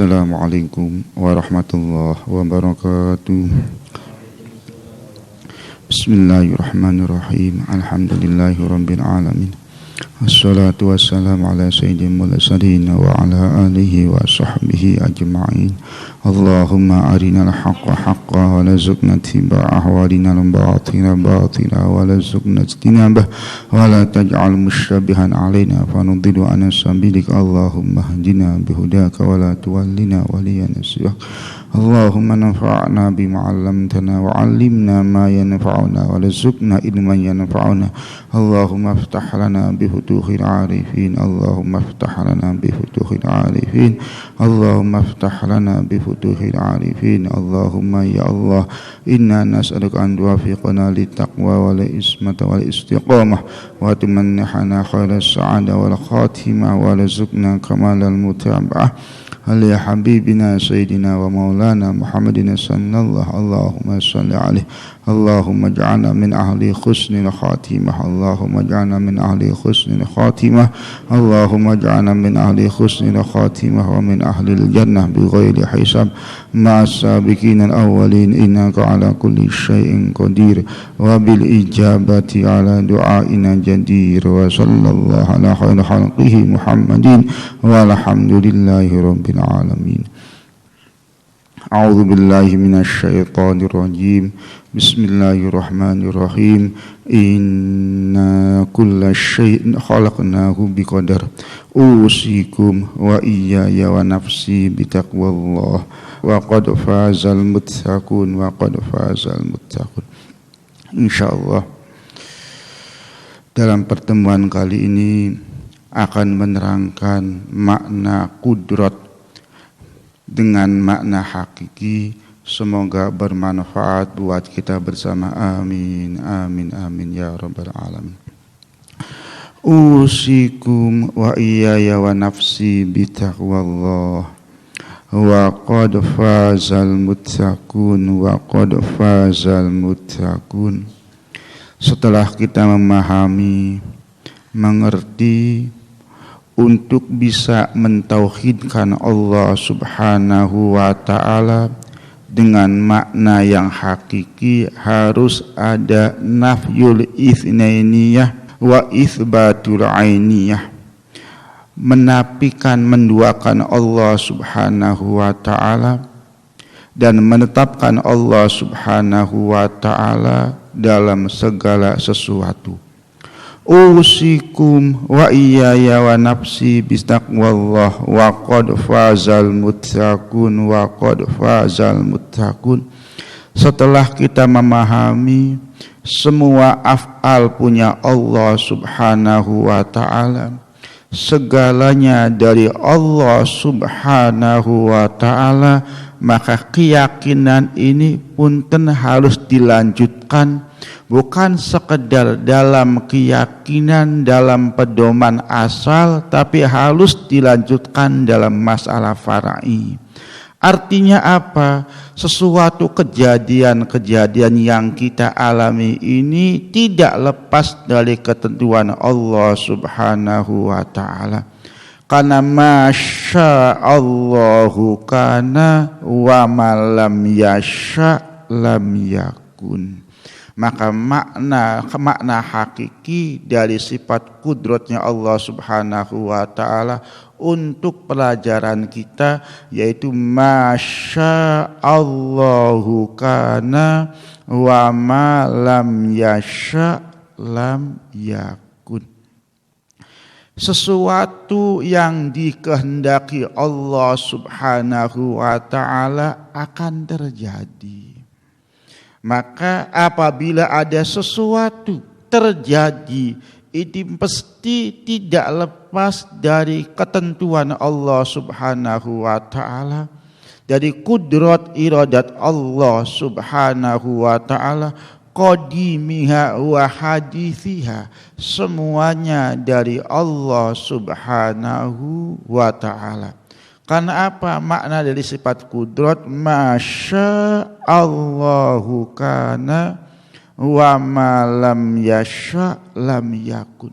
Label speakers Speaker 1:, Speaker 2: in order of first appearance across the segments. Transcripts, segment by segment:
Speaker 1: Assalamualaikum warahmatullahi wabarakatuh. Bismillahirrahmanirrahim. Alhamdulillahirabbil alamin. Wassalatu wassalamu ala sayyidil mursalin wa ala alihi wa sahbihi ajma'in. Allahumma arinal haqqa haqqan wa warzuqna ittiba'ahu wa arinal batila batila wa warzuqna ijtinabah wa la taj'al musyabbihan alaina fanudillu an sabilik. Allahumma hdina bihudaka wa la tuwallina waliyan siwak. Allahumma nafa'na bima 'allamtana wa 'allimna ma yanfa'una wa warzuqna ilman yanfa'una. Allahumma iftah lana bifutuhil 'arifin. Allahumma iftah lana bifutuhil 'arifin. Allahumma iftah lana bifutuhil 'arifin. Allahumma ya Allah, inna nas'aluka an tuwaffiqna littaqwa wal ismata wal istiqamah wa tumannihana khairas sa'adah wal khatimah wa warzuqna kamalal mutaba'ah. Ali habibina sayyidina wa maulana Muhammadin sallallahu. Allahumma salli alaihi. Allahumma ij'alna min ahli husnil khatimah. Allahumma ij'alna min ahli husnil khatimah. Allahumma ij'alna min ahli husnil khatimah wa min ahli jannah bighairi hisab ma'as sabiqin al-awwalin. Innaka ala kulli syai'in qadir wa bil ijabati ala du'aina jadir. Wa sallallahu ala khairi khalqihi Muhammadin walhamdulillahi rabbil alamin. A'udzu billahi minasy syaithanir rajim. Bismillahirrahmanirrahim. Inna kulla syai'in khalaqnahu biqadar. Usikum wa iyaya wa nafsi bitaqwallah. Wa qad fazal muttaqun wa qad fazal muttaqun. Insyaallah dalam pertemuan kali ini akan menerangkan makna kudrat dengan makna hakiki. Semoga bermanfaat buat kita bersama. Amin, amin, amin ya rabbal alamin. Usikum wa iyaya wa nafsi bitaqwallah. Wa qad fazal muttaqun wa qad fazal muttaqun. Setelah kita memahami, mengerti, untuk bisa mentauhidkan Allah Subhanahu wa ta'ala dengan makna yang hakiki, harus ada nafyul itsnainiyah wa itsbatul ainiyah. Menafikan, menduakan Allah Subhanahu wa ta'ala dan menetapkan Allah Subhanahu wa ta'ala dalam segala sesuatu. Usikum wa iyaya wa nafsi bitaqwallah wa qad fazal muttaqun wa qad fazal muttaqun. Setelah kita memahami semua af'al punya Allah Subhanahu wa ta'ala, segalanya dari Allah Subhanahu wa ta'ala, maka keyakinan ini punten harus dilanjutkan. Bukan sekedar dalam keyakinan, dalam pedoman asal, tapi harus dilanjutkan dalam masalah fara'i. Artinya apa? Sesuatu kejadian-kejadian yang kita alami ini tidak lepas dari ketentuan Allah Subhanahu wa ta'ala. Karena masya Allahu kana wa malam yasha lam yakun. Maka makna hakiki dari sifat kudratnya Allah Subhanahu wa ta'ala untuk pelajaran kita yaitu masya Allahu kana wa ma lam yasha lam yakun. Sesuatu yang dikehendaki Allah Subhanahu wa ta'ala akan terjadi. Maka apabila ada sesuatu terjadi, ini pasti tidak lepas dari ketentuan Allah Subhanahu wa ta'ala, dari kudrat iradat Allah Subhanahu wa ta'ala, qadimiha wa hadithiha, semuanya dari Allah Subhanahu wa ta'ala. Karena apa? Makna dari sifat kudrat masya Allahu kana wa ma lam yasha lam yakun.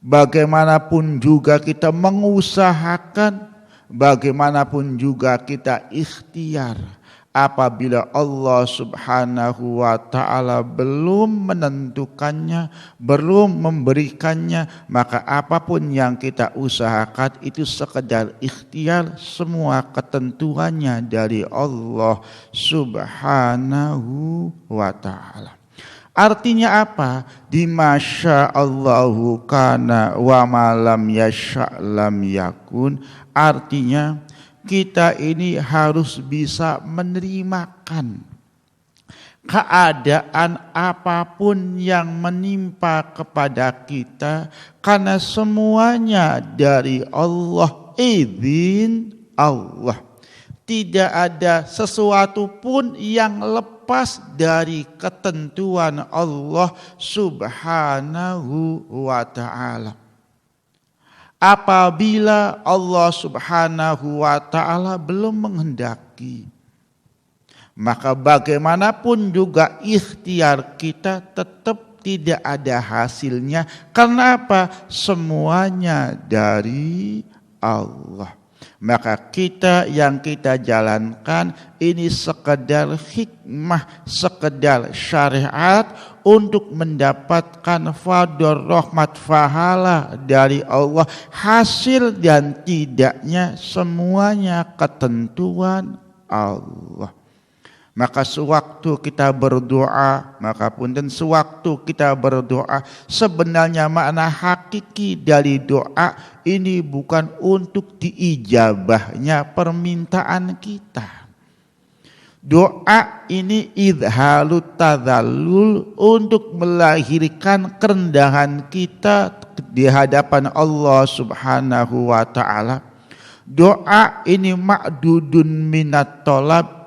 Speaker 1: Bagaimanapun juga kita mengusahakan, bagaimanapun juga kita ikhtiar. Apabila Allah Subhanahu wa ta'ala belum menentukannya, belum memberikannya, maka apapun yang kita usahakan itu sekedar ikhtiar, semua ketentuannya dari Allah Subhanahu wa ta'ala. Artinya apa? Di masya Allahu kana wa malam yasha lam yakun. Artinya kita ini harus bisa menerimakan keadaan apapun yang menimpa kepada kita, karena semuanya dari Allah, izin Allah. Tidak ada sesuatu pun yang lepas dari ketentuan Allah Subhanahu wa ta'ala. Apabila Allah Subhanahu wa ta'ala belum menghendaki, maka bagaimanapun juga ikhtiar kita tetap tidak ada hasilnya. Karena apa? Semuanya dari Allah. Maka kita yang kita jalankan ini sekedar hikmah, sekedar syariat untuk mendapatkan fadl, rahmat, pahala dari Allah. Hasil dan tidaknya semuanya ketentuan Allah. Maka sewaktu kita berdoa, sebenarnya makna hakiki dari doa ini bukan untuk diijabahnya permintaan kita. Doa ini idhalut tadallul, untuk melahirkan kerendahan kita di hadapan Allah Subhanahu wa ta'ala. Doa ini ma'dudun minat tolab.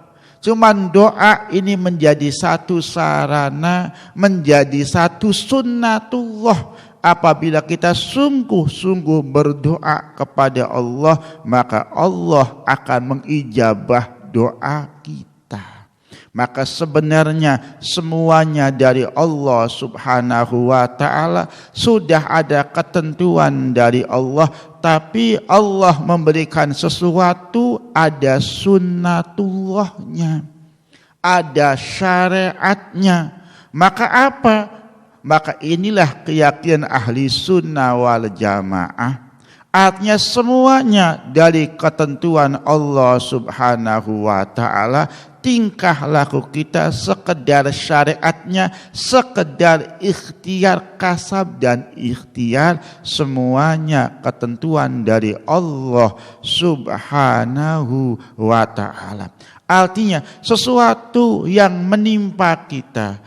Speaker 1: Cuman doa ini menjadi satu sarana, menjadi satu sunnatullah. Apabila kita sungguh-sungguh berdoa kepada Allah, maka Allah akan mengijabah doa kita. Maka sebenarnya semuanya dari Allah Subhanahu wa ta'ala. Sudah ada ketentuan dari Allah, tapi Allah memberikan sesuatu, ada sunnatullahnya, ada syariatnya. Maka apa? Maka inilah keyakinan ahli sunnah wal jamaah. Artinya semuanya dari ketentuan Allah Subhanahu wa ta'ala. Tingkah laku kita sekedar syariatnya, sekedar ikhtiar kasab dan ikhtiar, semuanya ketentuan dari Allah Subhanahu wa ta'ala. Artinya sesuatu yang menimpa kita,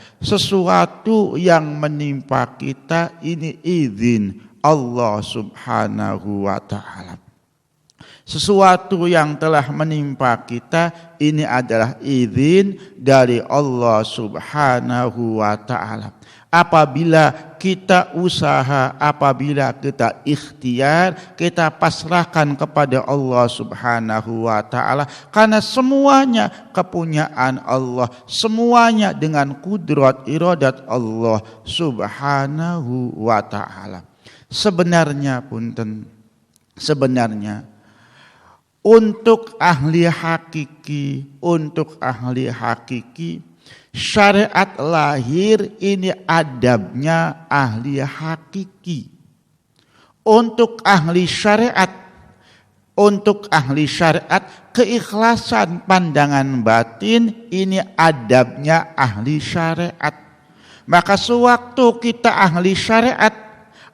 Speaker 1: ini izin Allah Subhanahu wa ta'ala. Sesuatu yang telah menimpa kita ini adalah izin dari Allah Subhanahu wa ta'ala. Apabila kita usaha, apabila kita ikhtiar, kita pasrahkan kepada Allah Subhanahu wa ta'ala, karena semuanya kepunyaan Allah, semuanya dengan kudrat iradat Allah Subhanahu wa ta'ala. Sebenarnya untuk ahli hakiki, syariat lahir ini adabnya ahli hakiki. Untuk ahli syariat, keikhlasan pandangan batin ini adabnya ahli syariat. Maka sewaktu kita ahli syariat,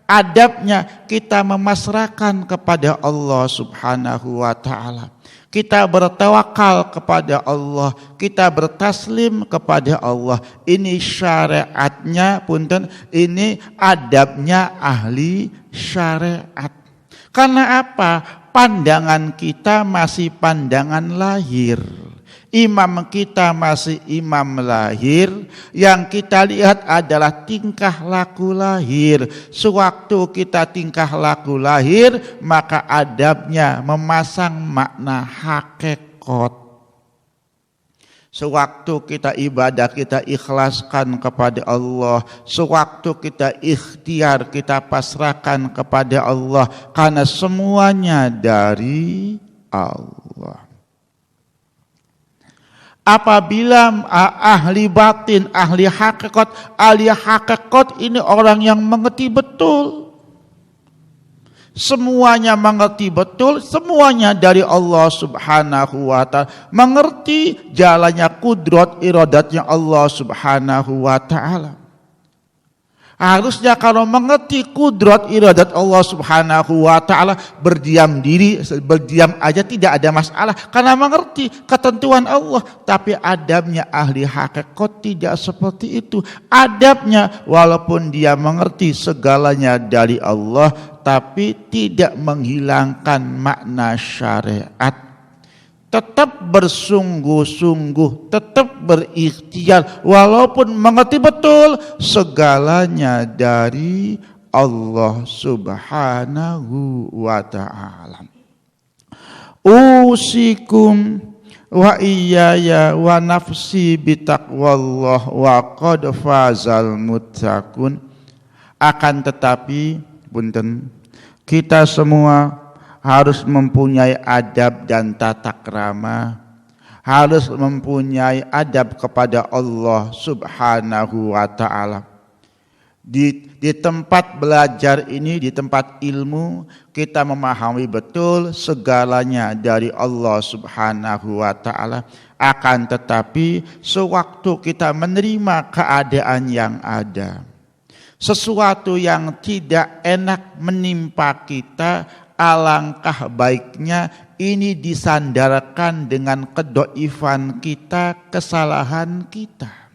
Speaker 1: adabnya kita memasrahkan kepada Allah Subhanahu wa ta'ala. Kita bertawakal kepada Allah, kita bertaslim kepada Allah. Ini syariatnya, ini adabnya ahli syariat. Karena apa? Pandangan kita masih pandangan lahir. Imam kita masih imam lahir, yang kita lihat adalah tingkah laku lahir. Sewaktu kita tingkah laku lahir, maka adabnya memasang makna hakikat. Sewaktu kita ibadah, kita ikhlaskan kepada Allah. Sewaktu kita ikhtiar, kita pasrahkan kepada Allah. Karena semuanya dari
Speaker 2: Allah. Apabila ahli batin, ahli hakikat ini orang yang mengerti betul. Semuanya mengerti betul, semuanya dari Allah Subhanahu wa ta'ala. Mengerti jalannya kudrat iradatnya Allah Subhanahu wa ta'ala. Harusnya kalau mengerti kudrat iradat Allah Subhanahu wa ta'ala, berdiam diri, berdiam aja tidak ada masalah karena mengerti ketentuan Allah. Tapi adabnya ahli hakikat tidak seperti itu. Adabnya walaupun dia mengerti segalanya dari Allah, tapi tidak menghilangkan makna syariat. Tetap bersungguh-sungguh, tetap berikhtiar walaupun mengerti betul segalanya dari Allah Subhanahu wa ta'ala. Usikum wa iyaya wa nafsi bitaqwallah wa qad fazal muttaqun. Akan tetapi punten, kita semua harus mempunyai adab dan tata krama, harus mempunyai adab kepada Allah Subhanahu wa ta'ala. Di tempat belajar ini, di tempat ilmu, kita memahami betul segalanya dari Allah Subhanahu wa ta'ala. Akan tetapi sewaktu kita menerima keadaan yang ada, sesuatu yang tidak enak menimpa kita, alangkah baiknya ini disandarkan dengan kedoifan kita, kesalahan kita.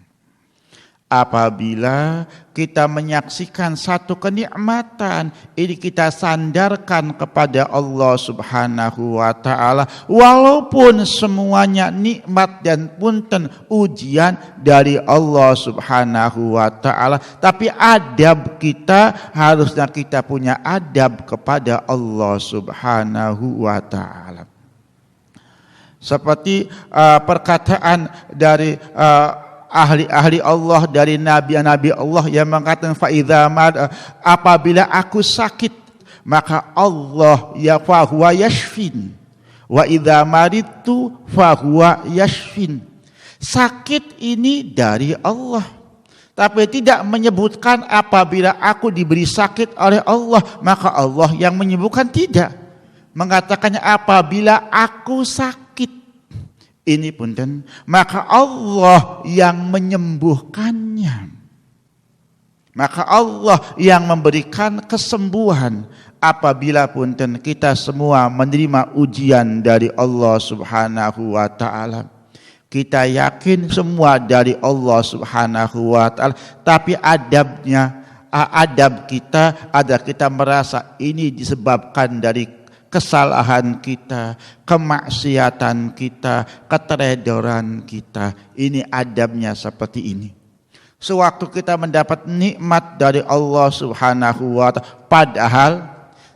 Speaker 2: Apabila kita menyaksikan satu kenikmatan, ini kita sandarkan kepada Allah Subhanahu wa ta'ala. Walaupun semuanya nikmat dan punten ujian dari Allah Subhanahu wa ta'ala, tapi adab kita, harusnya kita punya adab kepada Allah Subhanahu wa ta'ala. Seperti perkataan dari ahli-ahli Allah, dari nabi-nabi Allah yang mengatakan apabila aku sakit maka Allah ya fahuwa yashfin wa idza maridtu fahuwa yashfin. Sakit ini dari Allah, tapi tidak menyebutkan apabila aku diberi sakit oleh Allah maka Allah yang menyembuhkan, tidak. Mengatakannya apabila aku sakit ini punten, maka Allah yang menyembuhkannya. Maka Allah yang memberikan kesembuhan. Apabila punten kita semua menerima ujian dari Allah Subhanahu wa ta'ala, kita yakin semua dari Allah Subhanahu wa ta'ala, tapi adab kita adalah kita merasa ini disebabkan dari kesalahan kita, kemaksiatan kita, keteredoran kita. Ini adabnya seperti ini. Sewaktu kita mendapat nikmat dari Allah Subhanahu wa ta'ala, padahal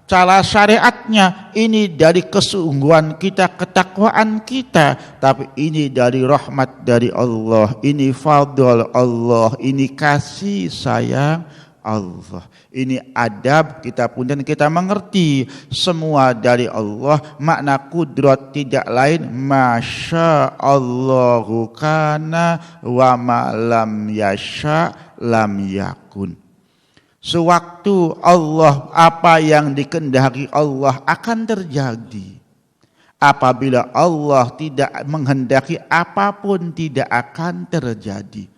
Speaker 2: cara syariatnya ini dari kesungguhan kita, ketakwaan kita, tapi ini dari rahmat dari Allah, ini fadl Allah, ini kasih sayang Allah. Ini adab kita pun, dan kita mengerti semua dari Allah. Makna kudrat tidak lain masya Allahu kana wa ma lam yasha lam yakun. Sewaktu Allah, apa yang dikehendaki Allah akan terjadi. Apabila Allah tidak menghendaki, apapun tidak akan terjadi.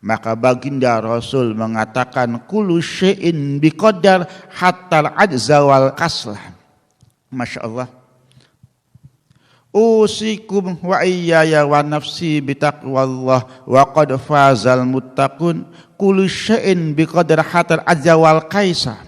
Speaker 2: Maka baginda Rasul mengatakan kullu syai'in biqadar hatta al-ajza wal kaslah. Masya Allah. Usikum wa iyaya wa nafsi bitaqwallah wa qad fazal muttaqun. Kullu syai'in biqadar hatta al-ajza wal kaisah.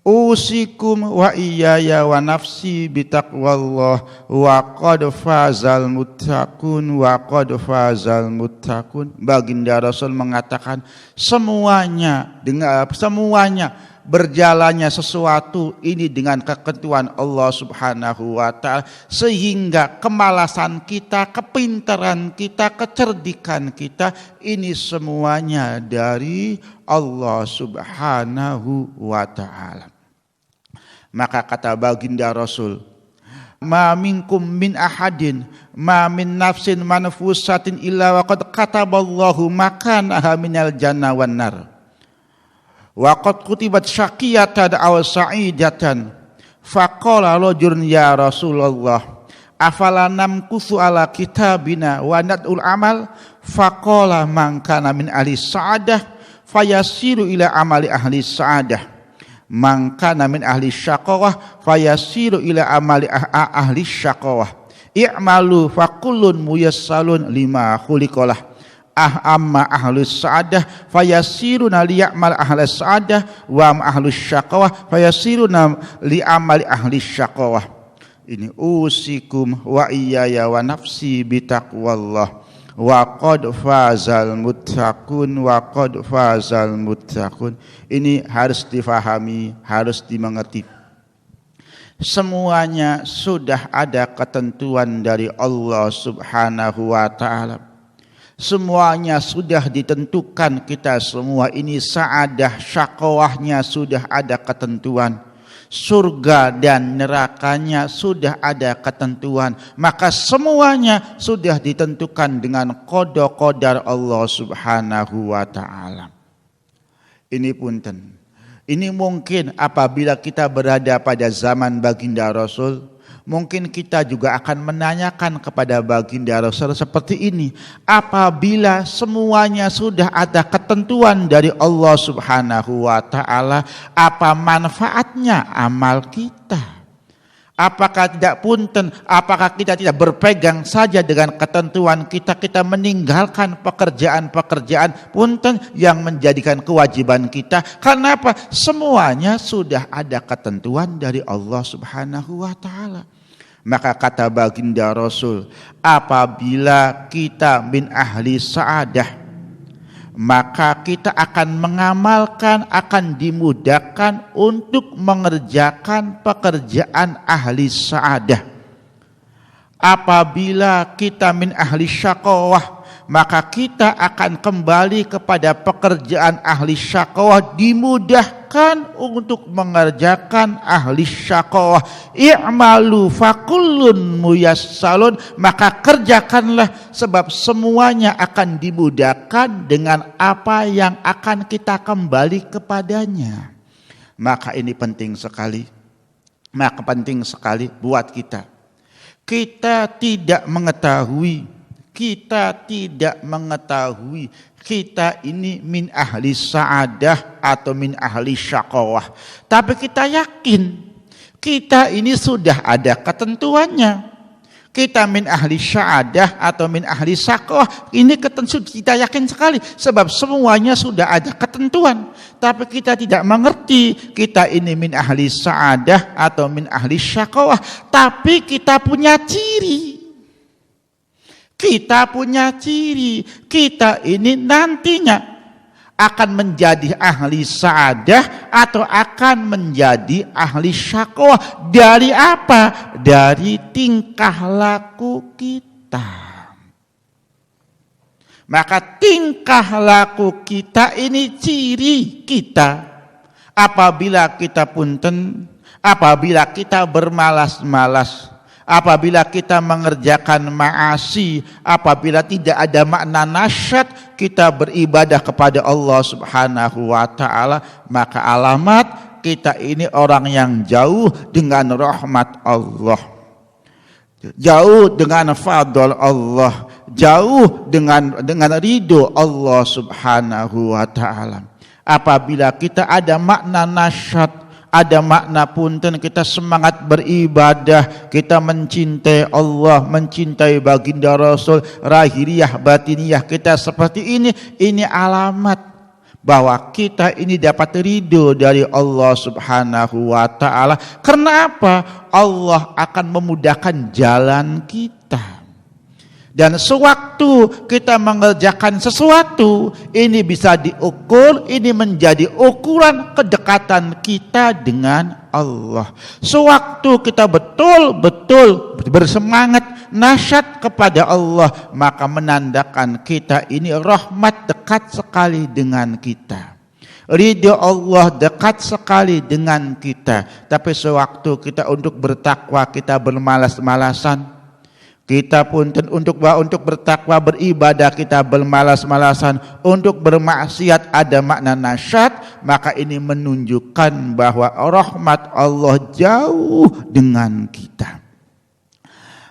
Speaker 2: Usikum wa iyaya wa nafsi bitaqwallah wa qad fazal muttaqun wa qad fazal muttaqun. Baginda Rasul mengatakan semuanya berjalannya sesuatu ini dengan ketentuan Allah Subhanahu wa ta'ala, sehingga kemalasan kita, kepintaran kita, kecerdikan kita ini semuanya dari Allah Subhanahu wa ta'ala. Maka kata baginda Rasul, ma minkum min ahadin ma min nafsin manfusatin illa wa qad kataballahu makanaha minal jannah wan nar wa qad kutibat syaqiyatan aw sa'idatan faqala rajulun ya Rasulullah afala namkusu ala kitabina wa nad'ul amal faqala man kana min ahli sa'adah fayasiru ila amali ahli sa'adah man kana min ahli syaqawah fayasiru ila amali ahli syaqawah i'malu fakullun muyassalun lima khuliqalah amma ahlus sa'adah fayasiruna liya'mal ahlus sa'adah wa ahlus syaqawah fayasiruna li'amali ahli syaqawah. Ini usikum wa iyaya wa nafsi bitaqwallah wa qad fazal muttaqun wa qad fazal muttaqun. Ini harus difahami, harus dimengerti. Semuanya sudah ada ketentuan dari Allah Subhanahu wa taala. Semuanya sudah ditentukan, kita semua ini sa'adah syaqawahnya sudah ada ketentuan. Surga dan nerakanya sudah ada ketentuan, maka semuanya sudah ditentukan dengan qada qadar Allah Subhanahu wa taala. Ini punten. Ini mungkin apabila kita berada pada zaman baginda Rasul, mungkin kita juga akan menanyakan kepada baginda Rasul seperti ini. Apabila semuanya sudah ada ketentuan dari Allah Subhanahu wa taala, apa manfaatnya amal kita? Apakah tidak punten, apakah kita tidak berpegang saja dengan ketentuan kita, kita meninggalkan pekerjaan-pekerjaan punten yang menjadikan kewajiban kita? Karena apa? Semuanya sudah ada ketentuan dari Allah Subhanahu wa taala. Maka kata baginda Rasul, apabila kita min ahli sa'adah, maka kita akan mengamalkan, akan dimudahkan untuk mengerjakan pekerjaan ahli sa'adah. Apabila kita min ahli syaqawah, maka kita akan kembali kepada pekerjaan ahli syaqawah, dimudahkan untuk mengerjakan ahli syaqawah. I'malu fakullun muyassalun, maka kerjakanlah sebab semuanya akan dimudahkan dengan apa yang akan kita kembali kepadanya. Maka ini penting sekali. Maka penting sekali buat kita. Kita tidak mengetahui kita ini min ahli sa'adah atau min ahli syaqawah. Tapi kita yakin kita ini sudah ada ketentuannya. Kita min ahli sa'adah atau min ahli syaqawah, ini kita yakin sekali sebab semuanya sudah ada ketentuan. Tapi kita tidak mengerti kita ini min ahli sa'adah atau min ahli syaqawah. Tapi kita punya ciri. Kita punya ciri, kita ini nantinya akan menjadi ahli sa'adah atau akan menjadi ahli syaqawah. Dari apa? Dari tingkah laku kita. Maka tingkah laku kita ini ciri kita. Apabila kita apabila kita bermalas-malas, apabila kita mengerjakan ma'asi, apabila tidak ada makna nasyad, kita beribadah kepada Allah Subhanahu wa taala, maka alamat kita ini orang yang jauh dengan rahmat Allah, jauh dengan fadl Allah, jauh dengan ridho Allah Subhanahu wa taala. Apabila kita ada makna nasyad, ada makna punten, kita semangat beribadah, kita mencintai Allah, mencintai baginda Rasul, rahiriyah batiniyah kita seperti ini alamat bahwa kita ini dapat ridho dari Allah Subhanahu wa taala. Karena apa? Allah akan memudahkan jalan kita. Dan sewaktu kita mengerjakan sesuatu, ini bisa diukur, ini menjadi ukuran kedekatan kita dengan Allah. Sewaktu kita betul-betul bersemangat nasyad kepada Allah, maka menandakan kita ini rahmat dekat sekali dengan kita. Ridho Allah dekat sekali dengan kita. Tapi sewaktu kita untuk bertakwa, kita bermalas-malasan. Kita pun untuk bertakwa, beribadah kita bermalas-malasan. Untuk bermaksiat ada makna nasyad. Maka ini menunjukkan bahwa rahmat Allah jauh dengan kita.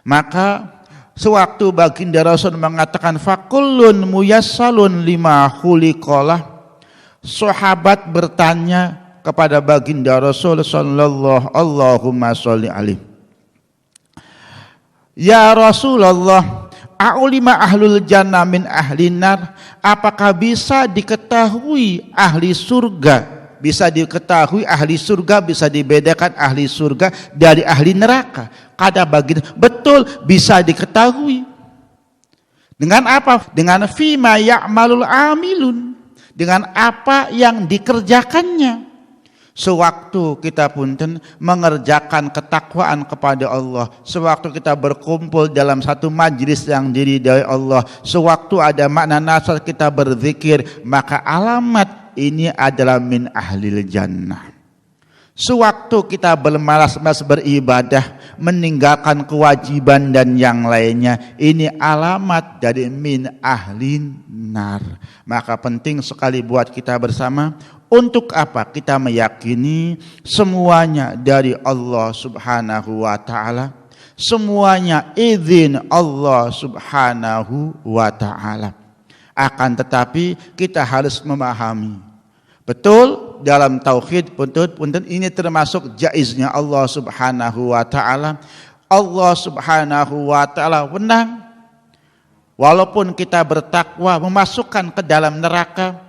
Speaker 2: Maka sewaktu baginda Rasul mengatakan fakullun muyassalun lima khuliqalah, sahabat bertanya kepada baginda Rasul sallallahu Allahumma sholli alaihi, ya Rasulullah, a'ulima ahlul jannah min ahlin nar, apakah bisa diketahui ahli surga? Bisa diketahui ahli surga, bisa dibedakan ahli surga dari ahli neraka. Kata baginda, betul, bisa diketahui. Dengan apa? Dengan fima ya'malul amilun, dengan apa yang dikerjakannya. Sewaktu kita punten mengerjakan ketakwaan kepada Allah, sewaktu kita berkumpul dalam satu majlis yang diridhai Allah, sewaktu ada makna nasar kita berzikir, maka alamat ini adalah min ahlil jannah. Sewaktu kita bermalas-malas beribadah, meninggalkan kewajiban dan yang lainnya, ini alamat dari min ahlin nar. Maka penting sekali buat kita bersama, untuk apa kita meyakini semuanya dari Allah subhanahu wa ta'ala, semuanya izin Allah subhanahu wa ta'ala. Akan tetapi kita harus memahami betul dalam tauhid punten ini termasuk jaiznya Allah subhanahu wa ta'ala. Allah subhanahu wa ta'ala wenang walaupun kita bertakwa memasukkan ke dalam neraka.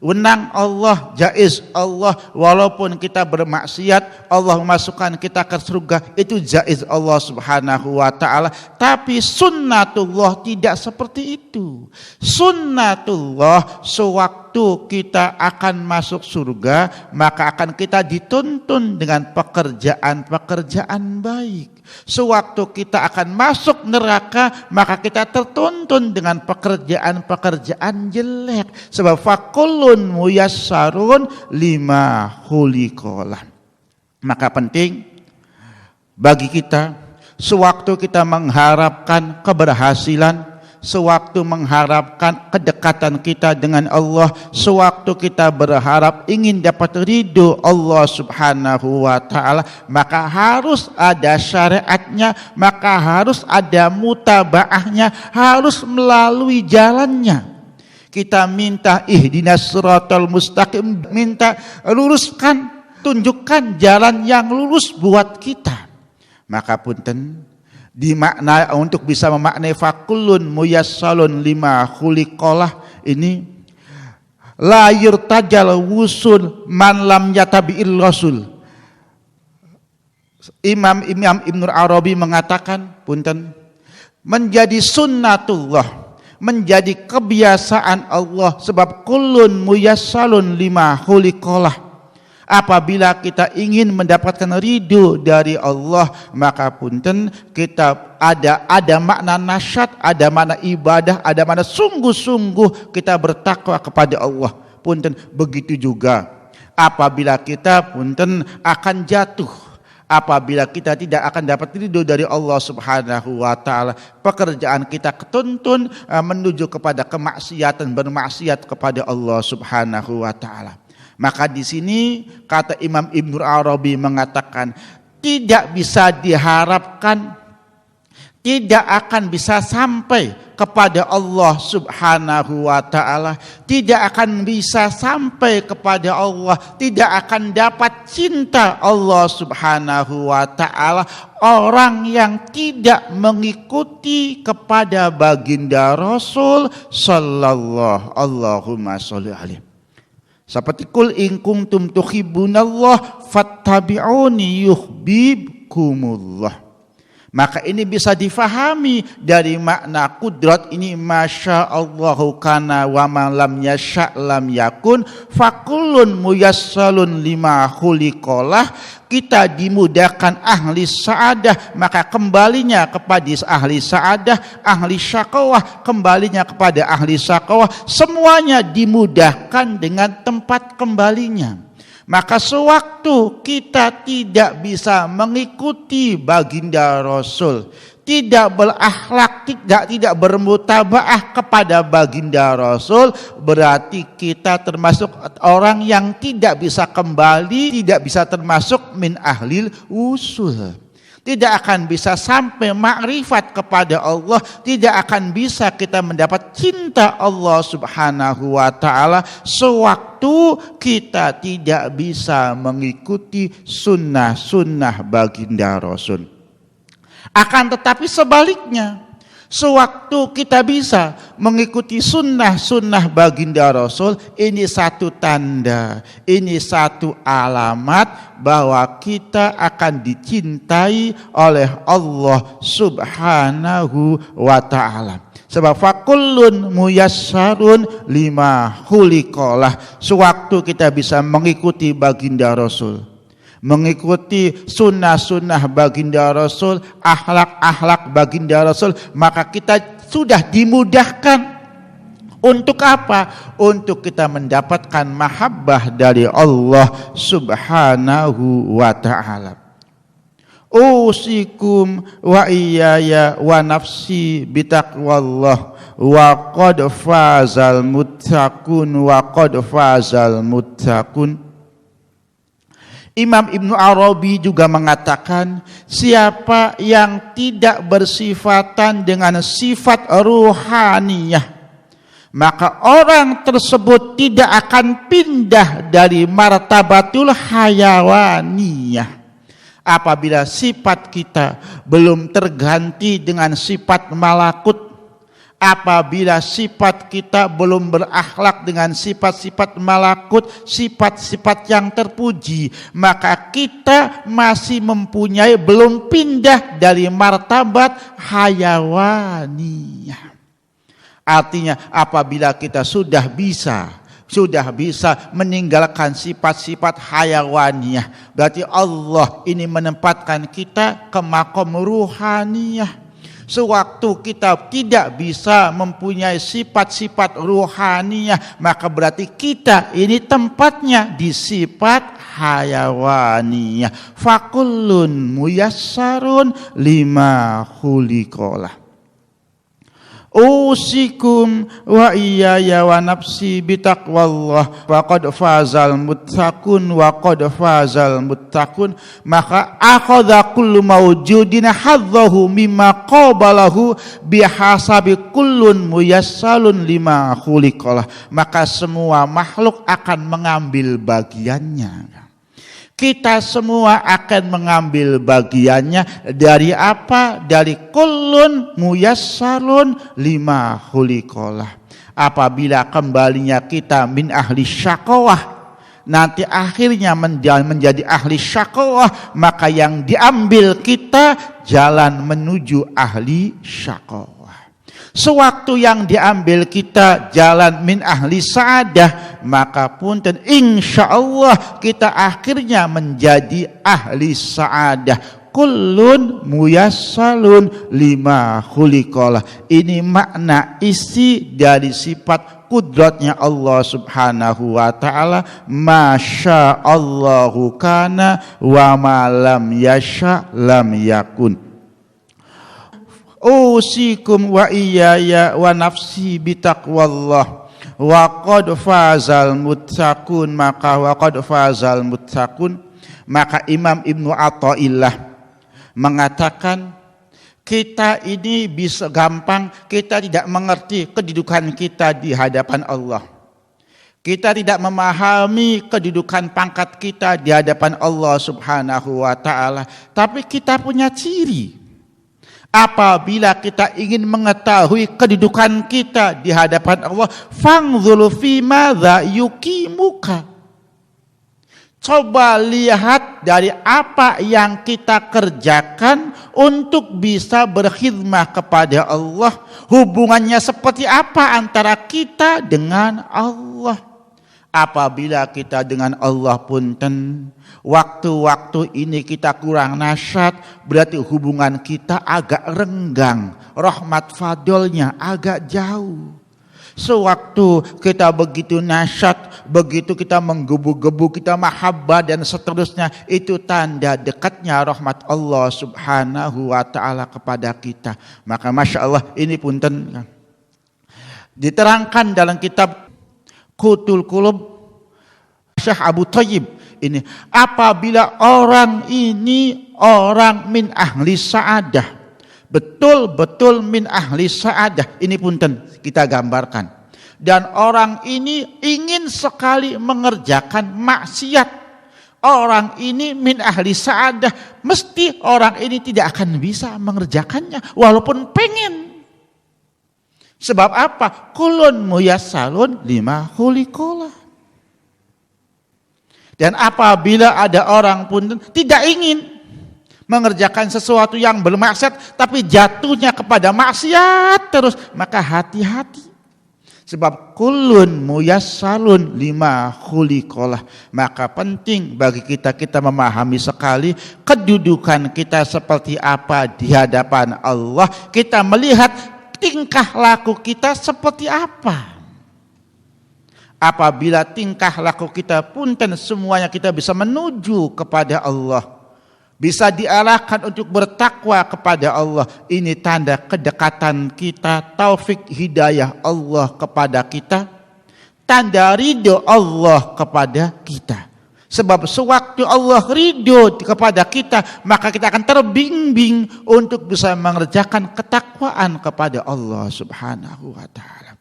Speaker 2: Wenang Allah, jaiz Allah, walaupun kita bermaksiat Allah memasukkan kita ke surga, itu jaiz Allah subhanahu wa ta'ala. Tapi sunnatullah tidak seperti itu. Sunnatullah, sewaktu kita akan masuk surga, maka akan kita dituntun dengan pekerjaan-pekerjaan baik. Sewaktu kita akan masuk neraka, maka kita tertuntun dengan pekerjaan-pekerjaan jelek. Sebab fakullun muyassarun lima khuliqalah. Maka penting bagi kita, sewaktu kita mengharapkan keberhasilan, sewaktu mengharapkan kedekatan kita dengan Allah, sewaktu kita berharap ingin dapat ridho Allah subhanahu wa ta'ala, maka harus ada syariatnya, maka harus ada mutabaahnya, harus melalui jalannya. Kita minta ihdinas siratal mustaqim, minta luruskan, tunjukkan jalan yang lurus buat kita. Maka punten dimakna untuk bisa memaknai fakullun muyassalun lima khuliqalah ini, la yurtajal wusul man lam yatabi'il rasul. Imam Ibnu Arabi mengatakan punten, menjadi sunnatullah, menjadi kebiasaan Allah, sebab kullun muyassalun lima khuliqalah. Apabila kita ingin mendapatkan ridho dari Allah, maka punten kita ada makna nasyad, ada makna ibadah, ada makna sungguh-sungguh kita bertakwa kepada Allah. Punten begitu juga apabila kita punten akan jatuh, apabila kita tidak akan dapat ridho dari Allah subhanahu wa ta'ala, pekerjaan kita ketuntun menuju kepada kemaksiatan, bermaksiat kepada Allah subhanahu wa ta'ala. Maka di sini kata Imam Ibnu Arabi mengatakan, tidak bisa diharapkan, tidak akan bisa sampai kepada Allah subhanahu wa ta'ala, tidak akan bisa sampai kepada Allah, tidak akan dapat cinta Allah subhanahu wa ta'ala orang yang tidak mengikuti kepada baginda Rasul sallallahu Allahumma sholli alaihi. Seperti kul in kuntum tuhibbunallah fattabi'uni yuhibbukumullah. Maka ini bisa difahami dari makna kudrat ini, masya Allahu kana wa ma lam yasha lam yakun fakullun muyassalun lima khuliqalah. Kita dimudahkan ahli sa'adah, maka kembalinya kepada ahli sa'adah, ahli syaqawah kembalinya kepada ahli syaqawah. Semuanya dimudahkan dengan tempat kembalinya. Maka sewaktu kita tidak bisa mengikuti baginda Rasul, tidak berakhlak, tidak bermutabaah kepada baginda Rasul, berarti kita termasuk orang yang tidak bisa kembali, tidak bisa termasuk min ahlil usul. Tidak akan bisa sampai makrifat kepada Allah, tidak akan bisa kita mendapat cinta Allah Subhanahu wa taala sewaktu kita tidak bisa mengikuti sunnah-sunnah baginda Rasul. Akan tetapi sebaliknya, sewaktu kita bisa mengikuti sunnah-sunnah baginda Rasul, ini satu tanda, ini satu alamat bahwa kita akan dicintai oleh Allah Subhanahu wa ta'ala. Sebab fakullun muyassarun lima khuliqalah. Sewaktu kita bisa mengikuti baginda Rasul, mengikuti sunnah-sunnah baginda Rasul, akhlak-akhlak baginda Rasul, maka kita sudah dimudahkan. Untuk apa? Untuk kita mendapatkan mahabbah dari Allah Subhanahu wa ta'ala. Usikum wa iyaya wa nafsi bitaqwallah wa qad fazal muttaqun wa qad fazal muttaqun. Imam Ibnu Arabi juga mengatakan, siapa yang tidak bersifatan dengan sifat ruhaniyah, maka orang tersebut tidak akan pindah dari martabatul hayawaniyah. Apabila sifat kita belum terganti dengan sifat malakut, apabila sifat kita belum berakhlak dengan sifat-sifat malakut, sifat-sifat yang terpuji, maka kita masih mempunyai, belum pindah dari martabat hayawaniyah. Artinya apabila kita sudah bisa meninggalkan sifat-sifat hayawaniyah, berarti Allah ini menempatkan kita ke makom ruhaniyah. Sewaktu kita tidak bisa mempunyai sifat-sifat ruhaniyah, maka berarti kita ini tempatnya di sifat hayawaniyah. Fakullun muyassarun lima khuliqalah. Usikum wa iyaya wa nafsi bitaqwallah wa qad fazal muttaqun wa qad fazal muttaqun. Maka akhadha kullu mawjudin hadzahu mimma qabalahu bihasabi kullun muyassalun lima khuliqalah. Maka semua makhluk akan mengambil bagiannya. Kita semua akan mengambil bagiannya dari apa? Dari kullun muyassarun lima khuliqalah. Apabila kembalinya kita min ahli syaqawah, nanti akhirnya menjadi ahli syaqawah, maka yang diambil kita jalan menuju ahli syaqawah. Sewaktu yang diambil kita jalan min ahli sa'adah, maka punten insya Allah kita akhirnya menjadi ahli sa'adah. Kullun muyassalun lima khuliqalah. Ini makna isi dari sifat kudratnya Allah Subhanahu wa ta'ala. Masya Allahu kana wa ma lam yasha lam yakun. Usikum wa iyaya wa nafsi bitaqwallah wa qad fazal muttaqun. Maka wa qad fazal muttaqun, maka Imam Ibnu Athaillah mengatakan, kita ini bisa gampang, kita tidak mengerti kedudukan kita di hadapan Allah. Kita tidak memahami kedudukan pangkat kita di hadapan Allah Subhanahu wa ta'ala. Tapi kita punya ciri. Apabila kita ingin mengetahui kedudukan kita di hadapan Allah, fangzul fi madza yuqimuka. Coba lihat dari apa yang kita kerjakan untuk bisa berkhidmah kepada Allah. Hubungannya seperti apa antara kita dengan Allah? Apabila kita dengan Allah punten, waktu-waktu ini kita kurang nasyat, berarti hubungan kita agak renggang, rahmat fadlnya agak jauh. Sewaktu kita begitu nasyat, begitu kita menggebu-gebu, kita mahabbah dan seterusnya, itu tanda dekatnya rahmat Allah subhanahu wa ta'ala kepada kita. Maka Masya Allah, ini punten diterangkan dalam kitab Qutul Qulub Syekh Abu Thayyib ini, apabila orang ini orang min ahli sa'adah, betul-betul min ahli sa'adah, ini punten kita gambarkan, dan orang ini ingin sekali mengerjakan maksiat, orang ini min ahli sa'adah, mesti orang ini tidak akan bisa mengerjakannya walaupun pengen. Sebab apa? Kulun muyassalun lima khuliqalah. Dan apabila ada orang pun tidak ingin mengerjakan sesuatu yang bermaksiat, tapi jatuhnya kepada maksiat terus, maka hati-hati. Sebab kulun muyassalun lima khuliqalah. Maka penting bagi kita memahami sekali kedudukan kita seperti apa di hadapan Allah. Kita melihat tingkah laku kita seperti apa. Apabila tingkah laku kita punten semuanya kita bisa menuju kepada Allah, bisa diarahkan untuk bertakwa kepada Allah. Ini tanda kedekatan kita, taufik hidayah Allah kepada kita, tanda ridho Allah kepada kita. Sebab sewaktu Allah ridho kepada kita, maka kita akan terbimbing untuk bisa mengerjakan ketakwaan kepada Allah subhanahu wa ta'ala.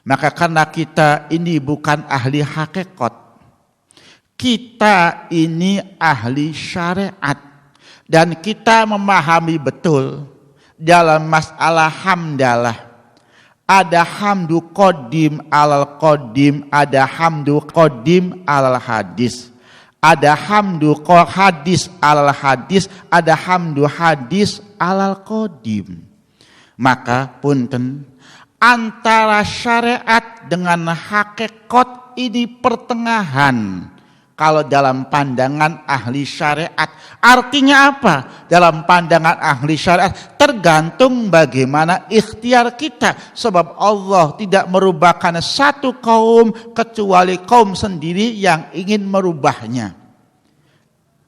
Speaker 2: Maka karena kita ini bukan ahli hakikat, kita ini ahli syariat, dan kita memahami betul dalam masalah hamdalah. Ada hamdu qadim alal qadim, ada hamdu qadim alal hadis, ada hamdu hadis alal hadis, ada hamdu hadis alal qadim. Maka punten, antara syariat dengan hakikat ini pertengahan. Kalau dalam pandangan ahli syariat, artinya apa? Dalam pandangan ahli syariat tergantung bagaimana ikhtiar kita. Sebab Allah tidak merubahkan satu kaum kecuali kaum sendiri yang ingin merubahnya.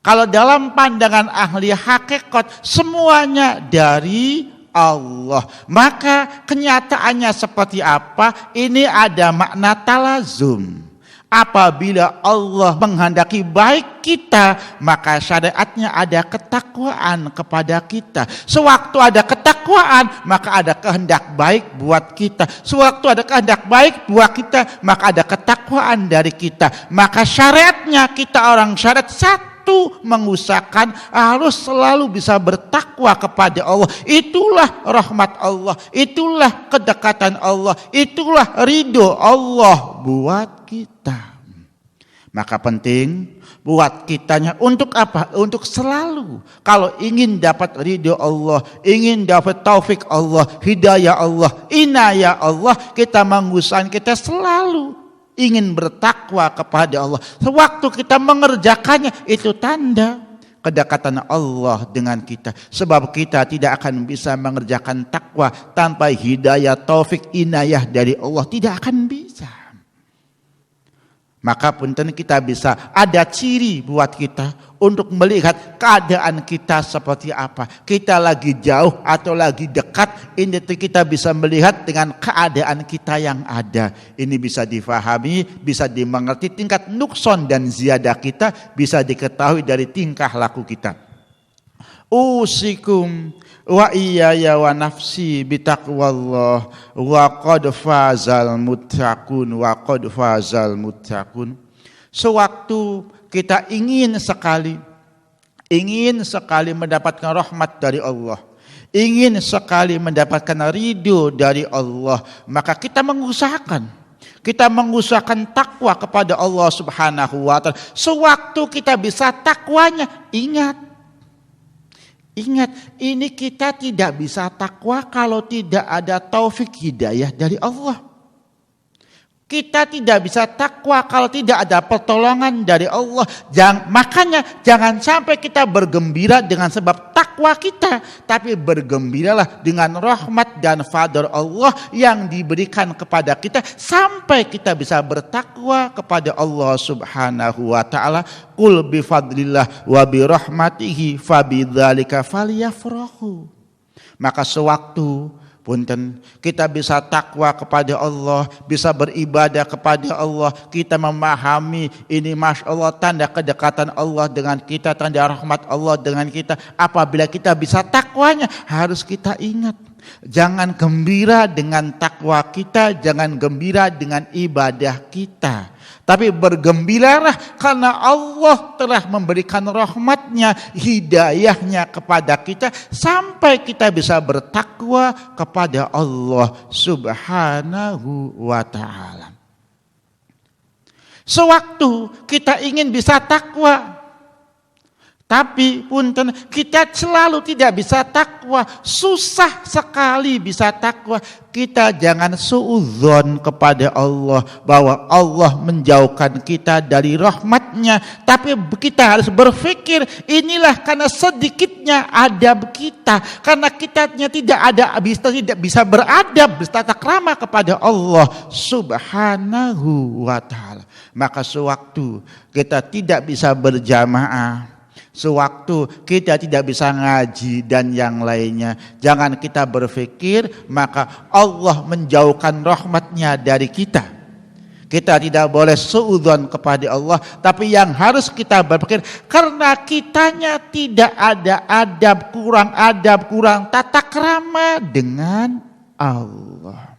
Speaker 2: Kalau dalam pandangan ahli hakikat semuanya dari Allah. Maka kenyataannya seperti apa? Ini ada makna talazum. Apabila Allah menghendaki baik kita, maka syariatnya ada ketakwaan kepada kita. Sewaktu ada ketakwaan, maka ada kehendak baik buat kita. Sewaktu ada kehendak baik buat kita, maka ada ketakwaan dari kita. Maka syariatnya kita orang syariat satu, mengusahakan harus selalu bisa bertakwa kepada Allah. Itulah rahmat Allah, itulah kedekatan Allah, itulah ridho Allah buat kita. Maka penting buat kitanya untuk apa? Untuk selalu kalau ingin dapat ridho Allah, ingin dapat taufik Allah, hidayah Allah, inayah Allah, kita mengusahakan kita selalu ingin bertakwa kepada Allah. Sewaktu kita mengerjakannya, itu tanda kedekatan Allah dengan kita. Sebab kita tidak akan bisa mengerjakan takwa tanpa hidayah, taufik, inayah dari Allah. Tidak akan bisa. Maka punten kita bisa ada ciri buat kita untuk melihat keadaan kita seperti apa. Kita lagi jauh atau lagi dekat, ini kita bisa melihat dengan keadaan kita yang ada. Ini bisa difahami, bisa dimengerti, tingkat nukson dan ziyadah kita bisa diketahui dari tingkah laku kita. Usikum wa iyaya wa nafsi bitaqwallah wa qad fazal muttaqun wa qad fazal muttaqun. Sewaktu kita ingin sekali mendapatkan rahmat dari Allah, ingin sekali mendapatkan ridho dari Allah, maka kita mengusahakan, Kita mengusahakan takwa kepada Allah Subhanahu wa taala. Sewaktu kita bisa takwanya, ingat, ini kita tidak bisa takwa kalau tidak ada taufik hidayah dari Allah. Kita tidak bisa takwa kalau tidak ada pertolongan dari Allah. Makanya jangan sampai kita bergembira dengan sebab takwa kita, tapi bergembiralah dengan rahmat dan fadl Allah yang diberikan kepada kita sampai kita bisa bertakwa kepada Allah Subhanahu wa taala. Qul bi fadlillah wa bi rahmatihi fabidzalika falyafrahu. Maka sewaktu punten kita bisa takwa kepada Allah, bisa beribadah kepada Allah, kita memahami ini Masya Allah tanda kedekatan Allah dengan kita, tanda rahmat Allah dengan kita. Apabila kita bisa takwanya, harus kita ingat, jangan gembira dengan takwa kita, jangan gembira dengan ibadah kita, tapi bergembiralah karena Allah telah memberikan rahmatnya, hidayahnya kepada kita sampai kita bisa bertakwa kepada Allah Subhanahu wa ta'ala. Sewaktu kita ingin bisa takwa, tapi punten kita selalu tidak bisa takwa, susah sekali bisa takwa. Kita jangan suudzon kepada Allah bahwa Allah menjauhkan kita dari rahmatnya. Tapi kita harus berpikir inilah karena sedikitnya adab kita, karena kitanya tidak bisa beradab, bertata krama kepada Allah Subhanahu wa ta'ala. Maka sewaktu kita tidak bisa berjamaah, sewaktu kita tidak bisa ngaji dan yang lainnya, jangan kita berpikir maka Allah menjauhkan rahmatnya dari kita. Kita tidak boleh suudzon kepada Allah, tapi yang harus kita berpikir karena kitanya tidak ada adab, kurang tata krama dengan Allah.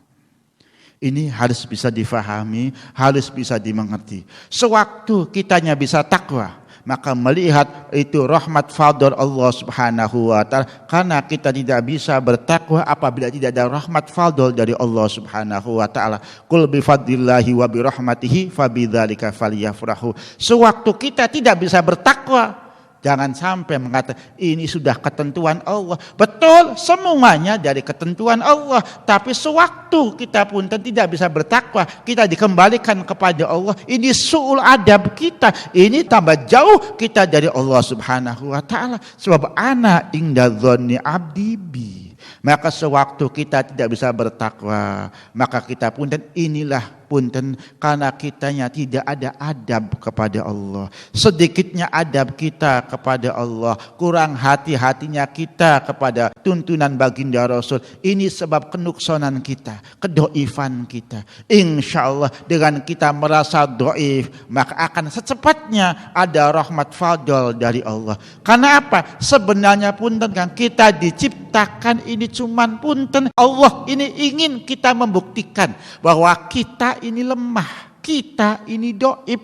Speaker 2: Ini harus bisa difahami, harus bisa dimengerti. Sewaktu kitanya bisa takwa, maka melihat itu rahmat fadl Allah Subhanahu wa ta'ala, karena kita tidak bisa bertakwa apabila tidak ada rahmat fadl dari Allah Subhanahu wa ta'ala. Qul bi fadlillahi wa bi rahmatihi fabidzalika falyafrahu. Sewaktu kita tidak bisa bertakwa, jangan sampai mengatakan ini sudah ketentuan Allah. Betul, semuanya dari ketentuan Allah. Tapi sewaktu kita pun tidak bisa bertakwa, kita dikembalikan kepada Allah. Ini su'ul adab kita. Ini tambah jauh kita dari Allah Subhanahu wa ta'ala. Sebab ana inda dzanni abdi bi. Maka sewaktu kita tidak bisa bertakwa, maka kita pun inilah punten karena kitanya tidak ada adab kepada Allah. Sedikitnya adab kita kepada Allah, kurang hati-hatinya kita kepada tuntunan baginda Rasul. Ini sebab kenuksonan kita, kedoifan kita. Insya Allah dengan kita merasa doif, maka akan secepatnya ada rahmat fadl dari Allah. Karena apa? Sebenarnya punten kan kita diciptakan ini cuman punten Allah ini ingin kita membuktikan bahwa kita ini lemah, kita ini doib.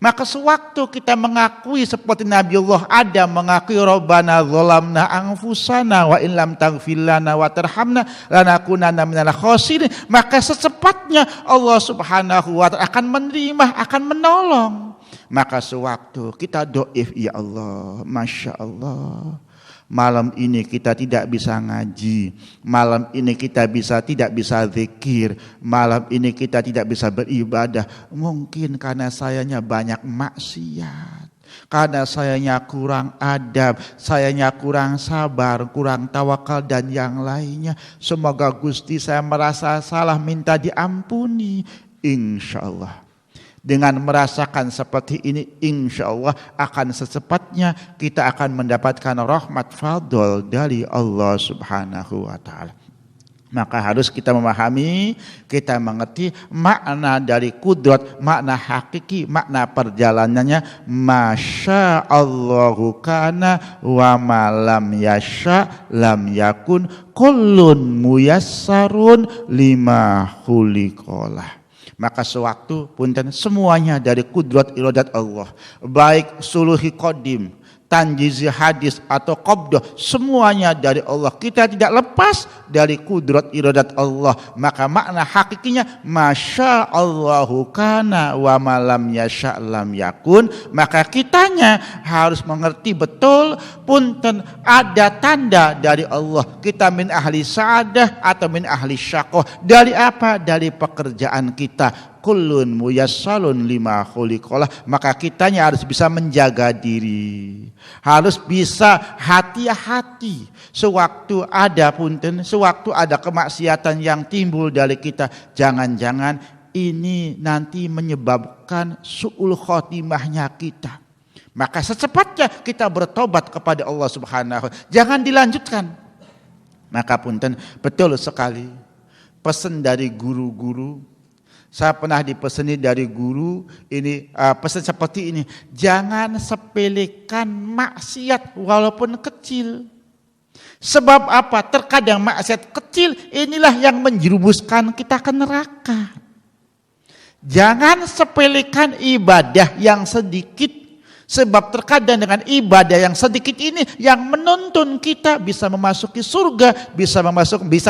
Speaker 2: Maka sewaktu kita mengakui seperti Nabiullah Adam mengakui Rabbana zalamna anfusana wa in lam taghfir lana wa tarhamna lanakunanna minal khasirin, maka secepatnya Allah Subhanahu wa ta'ala akan menerima, akan menolong. Maka sewaktu kita doif, ya Allah, Masya Allah, malam ini kita tidak bisa ngaji, malam ini kita tidak bisa zikir, malam ini kita tidak bisa beribadah. Mungkin karena sayanya banyak maksiat, karena sayanya kurang adab, sayanya kurang sabar, kurang tawakal dan yang lainnya. Semoga Gusti saya merasa salah, minta diampuni. Insya Allah dengan merasakan seperti ini, insya Allah akan secepatnya kita akan mendapatkan rahmat fadl dari Allah Subhanahu wa ta'ala. Maka harus kita memahami, kita mengerti makna dari kudrat, makna hakiki, makna perjalanannya. Masya Allahu kana wa ma lam yasha lam yakun kullun muyassarun lima khuliqalah. Maka sewaktu punten semuanya dari kudrat iradat Allah, baik suluhi qadim, tanjizi hadis atau qabdah, semuanya dari Allah. Kita tidak lepas dari kudrat iradat Allah. Maka makna hakikinya masya Allahu kana wa malam yasha lam yakun. Maka kitanya harus mengerti betul, punten ada tanda dari Allah. Kita min ahli sa'adah atau min ahli syaqah. Dari apa? Dari pekerjaan kita. Kullun muyassalun lima khuliqalah. Maka kitanya harus bisa menjaga diri, harus bisa hati-hati sewaktu ada kemaksiatan yang timbul dari kita. Jangan-jangan ini nanti menyebabkan su'ul khotimahnya kita. Maka secepatnya kita bertobat kepada Allah Subhanahu. Jangan dilanjutkan. Maka punten, betul sekali pesan dari guru-guru. Saya pernah dipeseni dari guru ini, pesan seperti ini, jangan sepelekan maksiat walaupun kecil. Sebab apa? Terkadang maksiat kecil inilah yang menjerumuskan kita ke neraka. Jangan sepelekan ibadah yang sedikit, sebab terkadang dengan ibadah yang sedikit ini yang menuntun kita bisa memasuki surga, bisa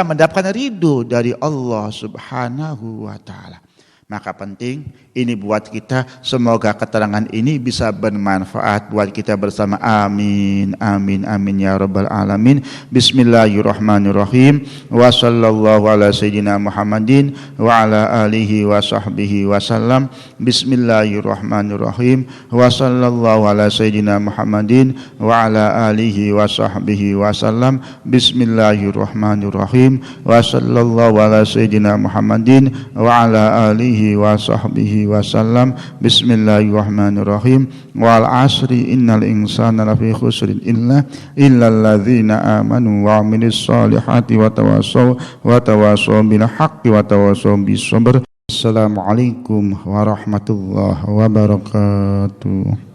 Speaker 2: mendapatkan ridho dari Allah Subhanahu wa taala. Maka penting ini buat kita, semoga keterangan ini bisa bermanfaat buat kita bersama. Amin, amin, amin ya rabbal alamin. Bismillahirrahmanirrahim. Wa sallallahu ala sayyidina Muhammadin wa ala alihi wa sahbihi wasallam. Bismillahirrahmanirrahim. Wa sallallahu ala sayyidina Muhammadin wa ala alihi wa sahbihi wasallam. Bismillahirrahmanirrahim. Wa sallallahu ala sayyidina Muhammadin wa ala alihi wa sahbihi wasallam. Bismillahirrahmanirrahim. Wal asri innal insana lafi khusrin illa alladzina amanu wa amilus solihati wa tawasaw bil haqqi wa tawasaw bis sabr. Assalamualaikum warahmatullahi wabarakatuh.